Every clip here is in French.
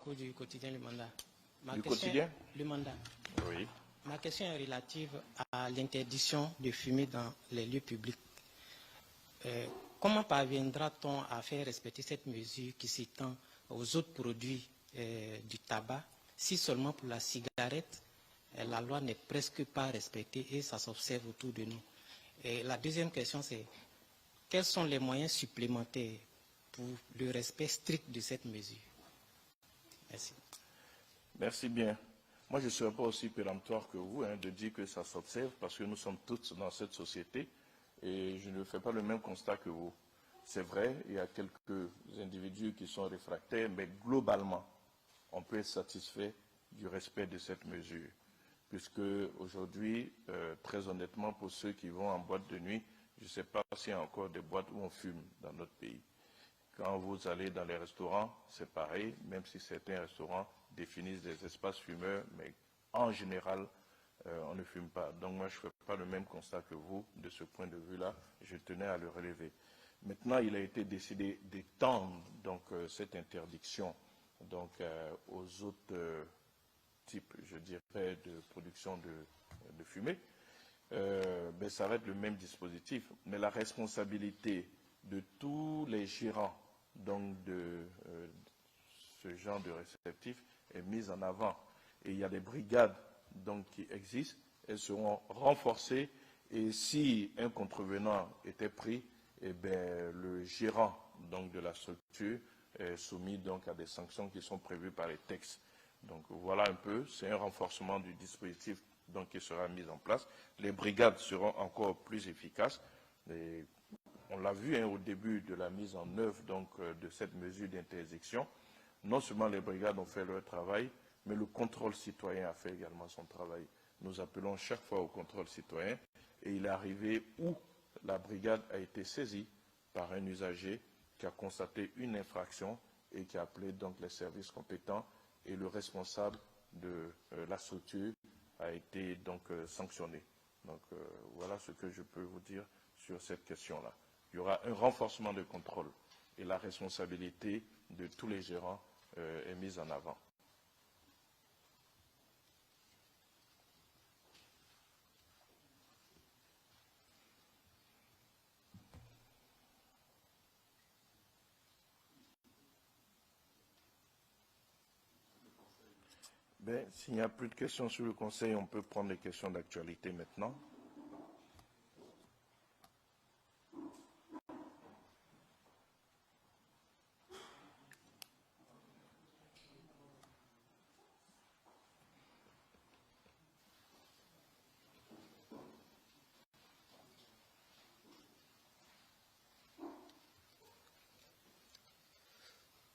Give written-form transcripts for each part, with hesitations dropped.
Gakou du quotidien Le Mandat. Quotidien Le Mandat. Oui. Ma question est relative à l'interdiction de fumer dans les lieux publics. Comment parviendra-t-on à faire respecter cette mesure qui s'étend aux autres produits du tabac, si seulement pour la cigarette, la loi n'est presque pas respectée et ça s'observe autour de nous? Et la deuxième question, c'est quels sont les moyens supplémentaires pour le respect strict de cette mesure? Merci. Merci bien. Moi, je ne serai pas aussi péremptoire que vous de dire que ça s'observe parce que nous sommes tous dans cette société et je ne fais pas le même constat que vous. C'est vrai, il y a quelques individus qui sont réfractaires, mais globalement, on peut être satisfait du respect de cette mesure. Puisque aujourd'hui, très honnêtement, pour ceux qui vont en boîte de nuit, je ne sais pas s'il y a encore des boîtes où on fume dans notre pays. Quand vous allez dans les restaurants, c'est pareil, même si certains restaurants définissent des espaces fumeurs, mais en général, on ne fume pas. Donc moi, je ne fais pas le même constat que vous de ce point de vue-là. Je tenais à le relever. Maintenant, il a été décidé d'étendre donc cette interdiction donc aux autres types, je dirais, de production de fumée. Ben, ça va être le même dispositif, mais la responsabilité de tous les gérants donc de ce genre de réceptif est mise en avant. Et il y a des brigades donc, qui existent, elles seront renforcées et si un contrevenant était pris, eh bien, le gérant donc, de la structure est soumis donc, à des sanctions qui sont prévues par les textes. Donc voilà un peu, c'est un renforcement du dispositif donc, qui sera mis en place. Les brigades seront encore plus efficaces. Et on l'a vu au début de la mise en œuvre donc, de cette mesure d'interdiction. Non seulement les brigades ont fait leur travail, mais le contrôle citoyen a fait également son travail. Nous appelons chaque fois au contrôle citoyen et il est arrivé où la brigade a été saisie par un usager qui a constaté une infraction et qui a appelé donc les services compétents et le responsable de la structure a été donc sanctionné. Donc voilà ce que je peux vous dire sur cette question-là. Il y aura un renforcement de contrôle et la responsabilité de tous les gérants est mise en avant. Ben, s'il n'y a plus de questions sur le Conseil, on peut prendre les questions d'actualité maintenant.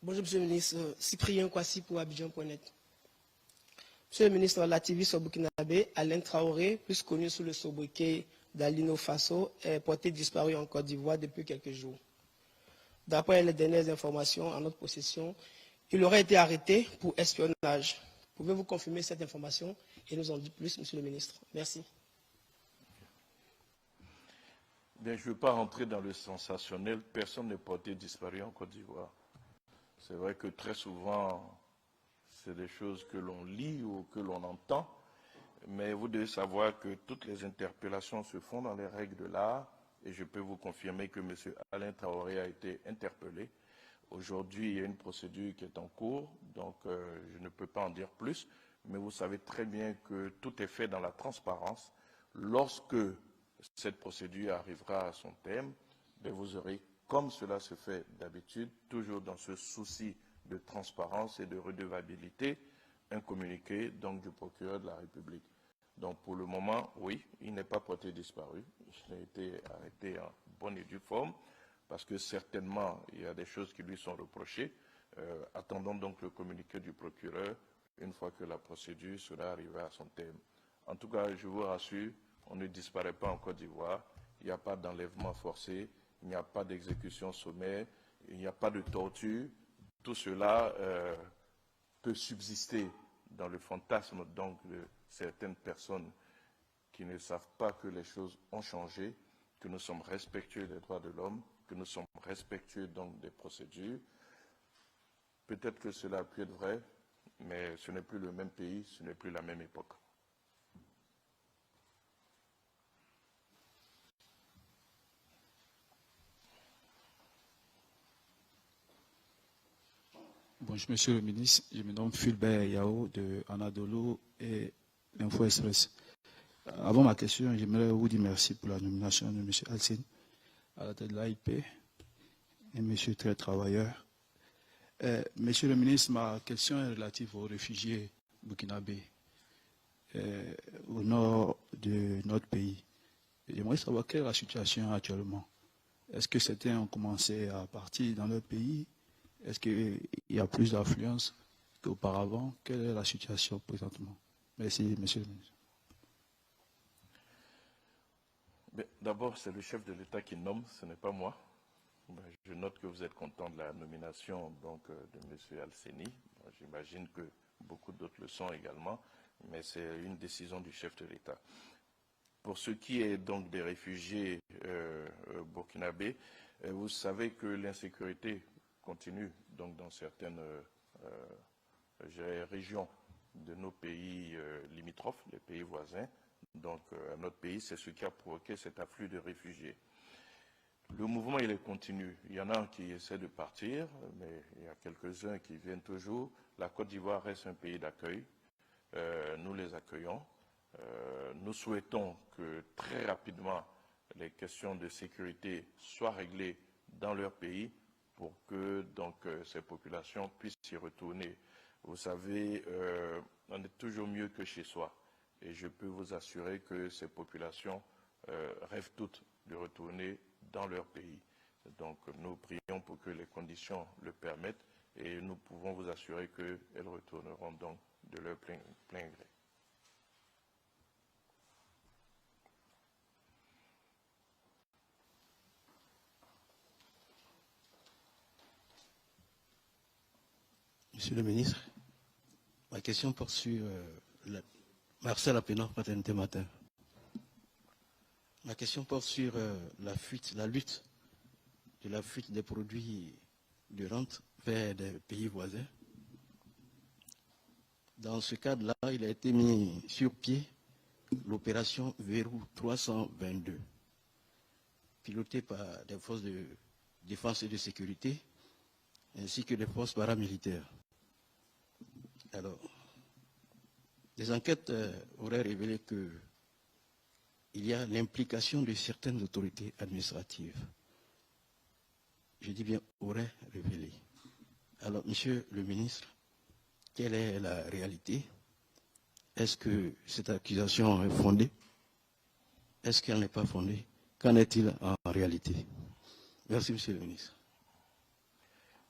Bonjour, Monsieur le ministre. Cyprien Kwasi pour Abidjan.net. Monsieur le ministre, l'activiste burkinabé Alain Traoré, plus connu sous le sobriquet d'Alino Faso, est porté disparu en Côte d'Ivoire depuis quelques jours. D'après les dernières informations en notre possession, il aurait été arrêté pour espionnage. Pouvez-vous confirmer cette information et nous en dire plus, Monsieur le ministre? Merci. Bien, je ne veux pas rentrer dans le sensationnel. Personne n'est porté disparu en Côte d'Ivoire. C'est vrai que très souvent, c'est des choses que l'on lit ou que l'on entend, mais vous devez savoir que toutes les interpellations se font dans les règles de l'art, et je peux vous confirmer que M. Alain Traoré a été interpellé. Aujourd'hui, il y a une procédure qui est en cours, donc je ne peux pas en dire plus, mais vous savez très bien que tout est fait dans la transparence. Lorsque cette procédure arrivera à son terme, bien, vous aurez, comme cela se fait d'habitude, toujours dans ce souci de transparence et de redevabilité, un communiqué donc, du procureur de la République. Donc pour le moment, oui, il n'est pas porté disparu. Il a été arrêté en bonne et due forme, parce que certainement, il y a des choses qui lui sont reprochées. Attendons donc le communiqué du procureur une fois que la procédure sera arrivée à son terme. En tout cas, je vous rassure, on ne disparaît pas en Côte d'Ivoire, il n'y a pas d'enlèvement forcé, il n'y a pas d'exécution sommaire, il n'y a pas de torture. Tout cela peut subsister dans le fantasme donc de certaines personnes qui ne savent pas que les choses ont changé, que nous sommes respectueux des droits de l'homme, que nous sommes respectueux donc des procédures. Peut-être que cela a pu être vrai, mais ce n'est plus le même pays, ce n'est plus la même époque. Bonjour, Monsieur le ministre. Je me nomme Fulbert Yao de Anadolu et Info Express. Avant ma question, j'aimerais vous dire merci pour la nomination de M. Alcine à la tête de l'AIP, un monsieur très travailleur. Monsieur le ministre, ma question est relative aux réfugiés burkinabés au nord de notre pays. J'aimerais savoir quelle est la situation actuellement. Est-ce que certains ont commencé à partir dans leur pays? Est-ce qu'il y a plus d'affluence qu'auparavant? Quelle est la situation présentement? Merci, monsieur le ministre. D'abord, c'est le chef de l'État qui nomme, ce n'est pas moi. Je note que vous êtes content de la nomination donc, de M. Alceni. J'imagine que beaucoup d'autres le sont également, mais c'est une décision du chef de l'État. Pour ce qui est donc des réfugiés burkinabés, vous savez que l'insécurité continue donc dans certaines régions de nos pays limitrophes, les pays voisins. Donc à notre pays, c'est ce qui a provoqué cet afflux de réfugiés. Le mouvement, il est continu. Il y en a qui essaient de partir, mais il y a quelques-uns qui viennent toujours. La Côte d'Ivoire reste un pays d'accueil. Nous les accueillons. Nous souhaitons que très rapidement les questions de sécurité soient réglées dans leur pays pour que donc, ces populations puissent y retourner. Vous savez, on est toujours mieux que chez soi. Et je peux vous assurer que ces populations rêvent toutes de retourner dans leur pays. Donc nous prions pour que les conditions le permettent et nous pouvons vous assurer qu'elles retourneront donc de leur plein gré. Monsieur le ministre, ma question porte sur Marcel Apénan, Paternité Matin. Ma question porte sur la lutte des produits de rente vers des pays voisins. Dans ce cadre-là, il a été mis sur pied l'opération Verrou 322, pilotée par des forces de défense et de sécurité, ainsi que des forces paramilitaires. Alors, les enquêtes auraient révélé qu'il y a l'implication de certaines autorités administratives. Je dis bien aurait révélé. Alors, monsieur le ministre, quelle est la réalité? Est-ce que cette accusation est fondée? Est-ce qu'elle n'est pas fondée? Qu'en est-il en réalité? Merci, monsieur le ministre.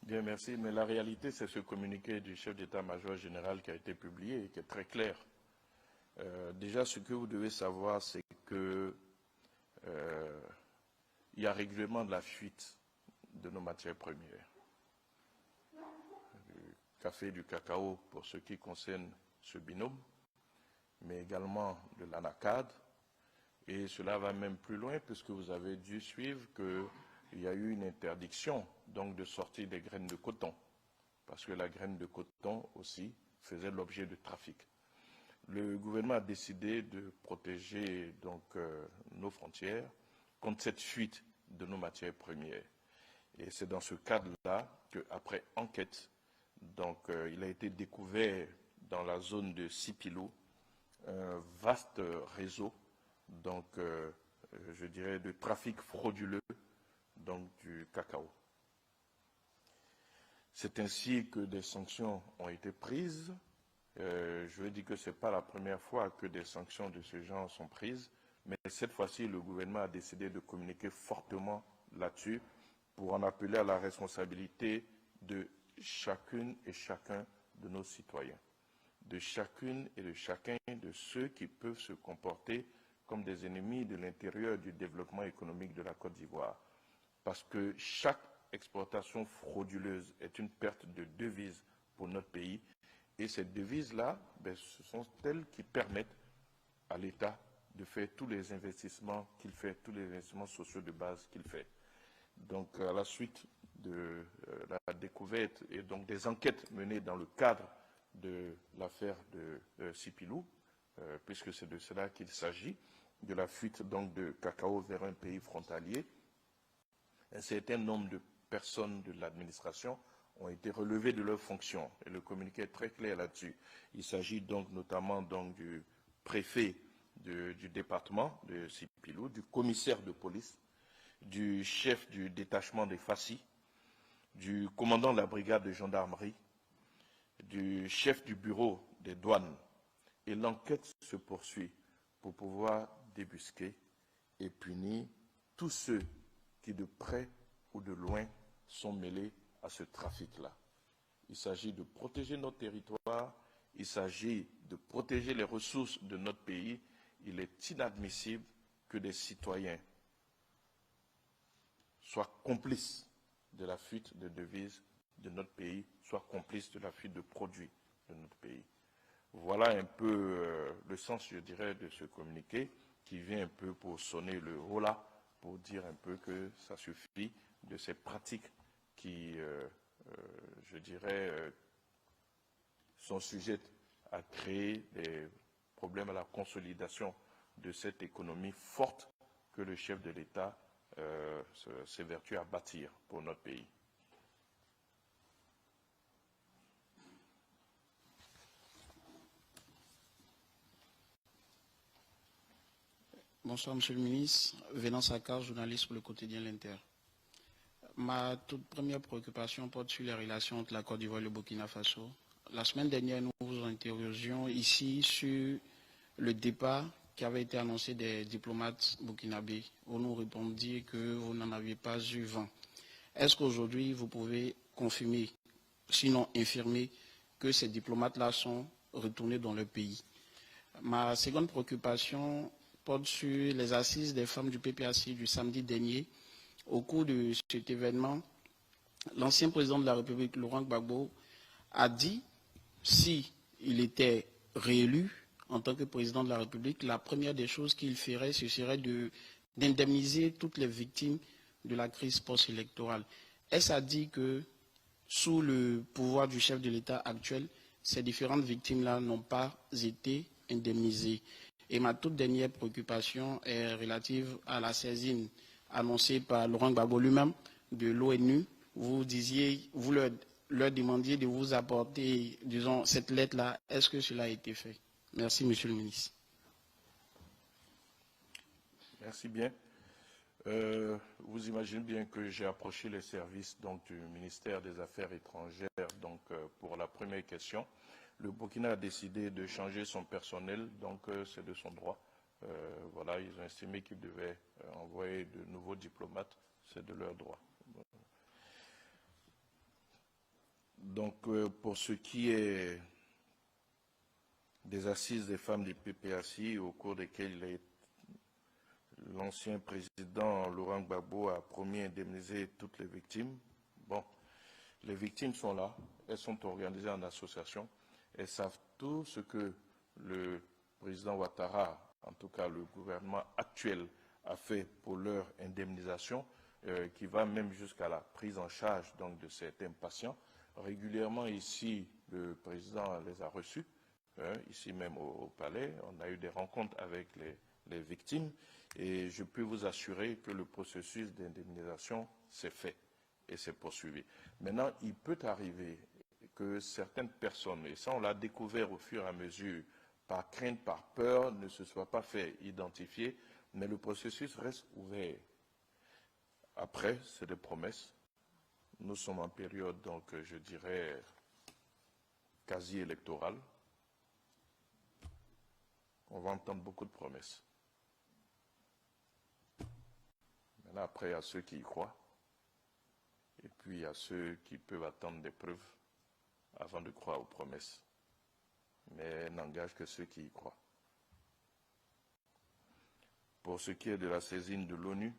Bien, merci. Mais la réalité, c'est ce communiqué du chef d'état-major général qui a été publié et qui est très clair. Déjà, ce que vous devez savoir, c'est que il y a régulièrement de la fuite de nos matières premières. Du café, du cacao, pour ce qui concerne ce binôme, mais également de l'anacade. Et cela va même plus loin, puisque vous avez dû suivre qu'il y a eu une interdiction donc, de sortie des graines de coton, parce que la graine de coton aussi faisait l'objet de trafic. Le gouvernement a décidé de protéger donc, nos frontières contre cette fuite de nos matières premières. Et c'est dans ce cadre-là qu'après enquête, donc, il a été découvert dans la zone de Sipilo un vaste réseau donc, je dirais, de trafic frauduleux donc, du cacao. C'est ainsi que des sanctions ont été prises. Je veux dire que ce n'est pas la première fois que des sanctions de ce genre sont prises, mais cette fois-ci, le gouvernement a décidé de communiquer fortement là-dessus pour en appeler à la responsabilité de chacune et chacun de nos citoyens, de chacune et de chacun de ceux qui peuvent se comporter comme des ennemis de l'intérieur du développement économique de la Côte d'Ivoire. Parce que chaque exportation frauduleuse est une perte de devises pour notre pays. Et ces devises-là, ce sont elles qui permettent à l'État de faire tous les investissements qu'il fait, tous les investissements sociaux de base qu'il fait. Donc, à la suite de la découverte et donc des enquêtes menées dans le cadre de l'affaire de Sipilou, puisque c'est de cela qu'il s'agit, de la fuite donc de cacao vers un pays frontalier. Un certain nombre de personnes de l'administration ont été relevées de leurs fonctions, et le communiqué est très clair là-dessus. Il s'agit donc notamment du préfet du département de Sipilou, du commissaire de police, du chef du détachement des Fassi, du commandant de la brigade de gendarmerie, du chef du bureau des douanes. Et l'enquête se poursuit pour pouvoir débusquer et punir tous ceux qui de près ou de loin sont mêlés à ce trafic-là. Il s'agit de protéger notre territoire, il s'agit de protéger les ressources de notre pays. Il est inadmissible que des citoyens soient complices de la fuite de devises de notre pays, soient complices de la fuite de produits de notre pays. Voilà un peu le sens, je dirais, de ce communiqué qui vient un peu pour sonner le holà, pour dire un peu que ça suffit de ces pratiques qui, je dirais, sont sujettes à créer des problèmes à la consolidation de cette économie forte que le chef de l'État s'évertue à bâtir pour notre pays. Bonsoir, Monsieur le ministre. Venant Sakar, journaliste pour le quotidien L'Inter. Ma toute première préoccupation porte sur les relations entre la Côte d'Ivoire et le Burkina Faso. La semaine dernière, nous vous interrogions ici sur le départ qui avait été annoncé des diplomates burkinabés. Vous nous répondiez que vous n'en aviez pas eu vent. Est-ce qu'aujourd'hui, vous pouvez confirmer, sinon infirmer, que ces diplomates-là sont retournés dans leur pays? Ma seconde préoccupation porte sur les assises des femmes du PPAC du samedi dernier. Au cours de cet événement, l'ancien président de la République, Laurent Gbagbo, a dit, s'il était réélu en tant que président de la République, la première des choses qu'il ferait, ce serait d'indemniser toutes les victimes de la crise post-électorale. Est-ce à dire que, sous le pouvoir du chef de l'État actuel, ces différentes victimes-là n'ont pas été indemnisées? Et ma toute dernière préoccupation est relative à la saisine annoncée par Laurent Gbagbo lui-même de l'ONU. Vous leur demandiez de vous apporter, disons, cette lettre-là. Est-ce que cela a été fait? Merci, Monsieur le ministre. Merci bien. Vous imaginez bien que j'ai approché les services donc, du ministère des Affaires étrangères donc, pour la première question. Le Burkina a décidé de changer son personnel, donc c'est de son droit. Voilà, ils ont estimé qu'ils devaient envoyer de nouveaux diplomates, c'est de leur droit. Donc, pour ce qui est des assises des femmes du PPAC, au cours desquelles l'ancien président Laurent Gbagbo a promis d'indemniser toutes les victimes, bon, les victimes sont là, elles sont organisées en association. Elles savent tout ce que le président Ouattara, en tout cas le gouvernement actuel, a fait pour leur indemnisation, qui va même jusqu'à la prise en charge donc, de certains patients. Régulièrement, ici, le président les a reçus, ici même au palais. On a eu des rencontres avec les victimes et je peux vous assurer que le processus d'indemnisation s'est fait et s'est poursuivi. Maintenant, il peut arriver que certaines personnes, et ça on l'a découvert au fur et à mesure, par crainte, par peur, ne se soient pas fait identifier, mais le processus reste ouvert. Après, c'est des promesses. Nous sommes en période, donc, je dirais, quasi électorale. On va entendre beaucoup de promesses. Maintenant, après, il y a ceux qui y croient, et puis il y a ceux qui peuvent attendre des preuves avant de croire aux promesses, mais n'engage que ceux qui y croient. Pour ce qui est de la saisine de l'ONU,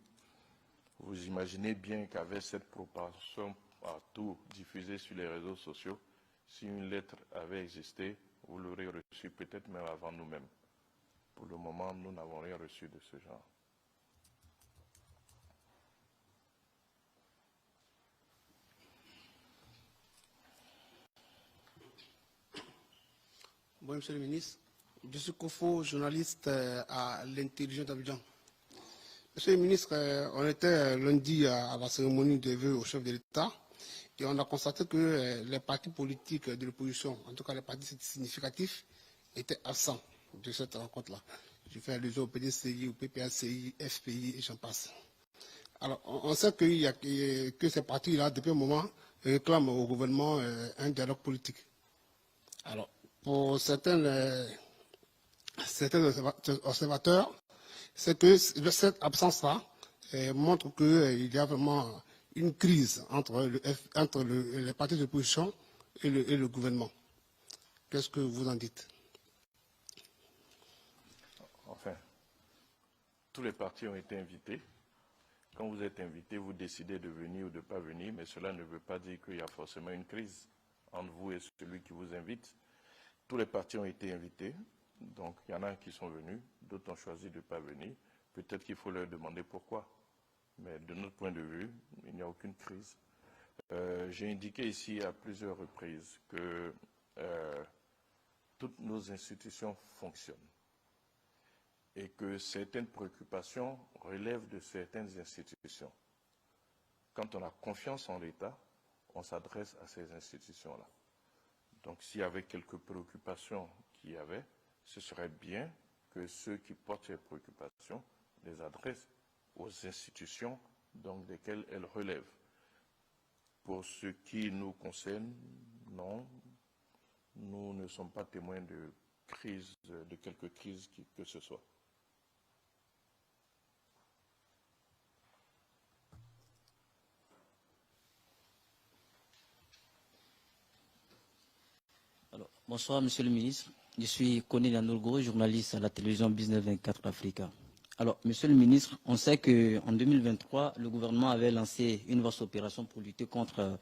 vous imaginez bien qu'avec cette proportion partout diffusée sur les réseaux sociaux, si une lettre avait existé, vous l'aurez reçue peut-être même avant nous-mêmes. Pour le moment, nous n'avons rien reçu de ce genre. Bonjour, Monsieur le ministre. Je suis Kofo, journaliste à l'Intelligence d'Abidjan. Monsieur le ministre, on était lundi à la cérémonie de vœux au chef de l'État et on a constaté que les partis politiques de l'opposition, en tout cas les partis significatifs, étaient absents de cette rencontre-là. Je fais allusion au PDCI, au PPACI, FPI et j'en passe. Alors, on sait que ces partis-là, depuis un moment, réclament au gouvernement un dialogue politique. Alors, pour certains observateurs, c'est que cette absence-là montre qu'il y a vraiment une crise entre les partis d'opposition et le gouvernement. Qu'est-ce que vous en dites? Enfin, tous les partis ont été invités. Quand vous êtes invité, vous décidez de venir ou de ne pas venir, mais cela ne veut pas dire qu'il y a forcément une crise entre vous et celui qui vous invite. Tous les partis ont été invités, donc il y en a qui sont venus, d'autres ont choisi de ne pas venir. Peut-être qu'il faut leur demander pourquoi. Mais de notre point de vue, il n'y a aucune crise. J'ai indiqué ici à plusieurs reprises que toutes nos institutions fonctionnent et que certaines préoccupations relèvent de certaines institutions. Quand on a confiance en l'État, on s'adresse à ces institutions-là. Donc s'il y avait quelques préoccupations qu'il y avait, ce serait bien que ceux qui portent ces préoccupations les adressent aux institutions donc, desquelles elles relèvent. Pour ce qui nous concerne, non, nous ne sommes pas témoins de crise, de quelque crise que ce soit. Alors, bonsoir, Monsieur le ministre. Je suis Koné Nanourgo, journaliste à la télévision Business 24 Africa. Alors, Monsieur le ministre, on sait qu'en 2023, le gouvernement avait lancé une vaste opération pour lutter contre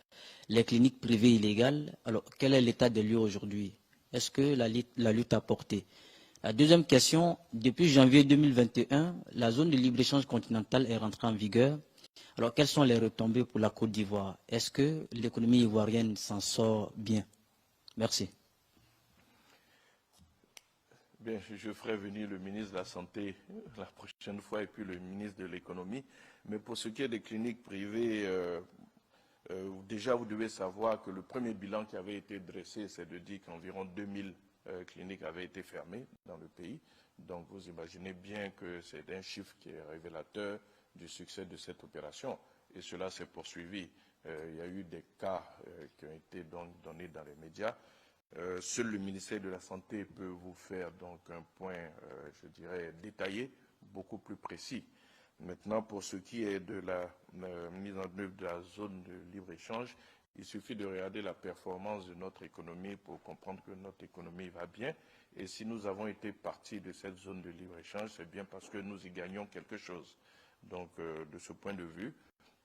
les cliniques privées illégales. Alors, quel est l'état des lieux aujourd'hui? Est-ce que la lutte a porté? La deuxième question, depuis janvier 2021, la zone de libre-échange continentale est rentrée en vigueur. Alors, quelles sont les retombées pour la Côte d'Ivoire? Est-ce que l'économie ivoirienne s'en sort bien? Merci. Bien, je ferai venir le ministre de la Santé la prochaine fois et puis le ministre de l'Économie. Mais pour ce qui est des cliniques privées, déjà vous devez savoir que le premier bilan qui avait été dressé, c'est de dire qu'environ 2000 cliniques avaient été fermées dans le pays. Donc vous imaginez bien que c'est un chiffre qui est révélateur du succès de cette opération. Et cela s'est poursuivi. Il y a eu des cas qui ont été donc donnés dans les médias. Seul le ministère de la Santé peut vous faire donc un point, je dirais, détaillé, beaucoup plus précis. Maintenant, pour ce qui est de la mise en œuvre de la zone de libre-échange, il suffit de regarder la performance de notre économie pour comprendre que notre économie va bien. Et si nous avons été partis de cette zone de libre-échange, c'est bien parce que nous y gagnons quelque chose. Donc, de ce point de vue,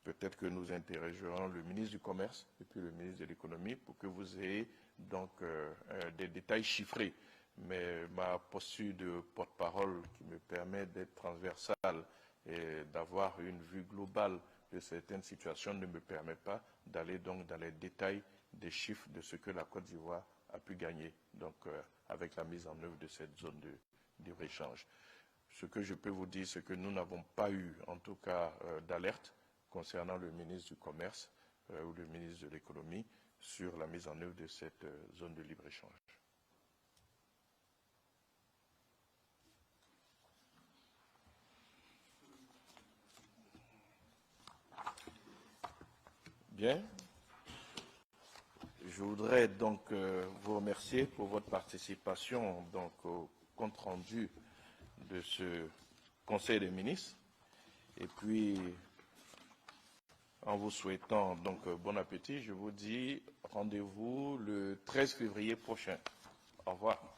peut-être que nous interrogerons le ministre du Commerce et puis le ministre de l'Économie pour que vous ayez donc des détails chiffrés. Mais ma posture de porte-parole qui me permet d'être transversale et d'avoir une vue globale de certaines situations ne me permet pas d'aller donc dans les détails des chiffres de ce que la Côte d'Ivoire a pu gagner donc avec la mise en œuvre de cette zone de libre-échange. Ce que je peux vous dire, c'est que nous n'avons pas eu, en tout cas, d'alerte concernant le ministre du Commerce ou le ministre de l'Économie sur la mise en œuvre de cette zone de libre-échange. Bien. Je voudrais donc vous remercier pour votre participation donc, au compte-rendu de ce Conseil des ministres. Et puis, en vous souhaitant donc bon appétit, je vous dis rendez-vous le 13 février prochain. Au revoir.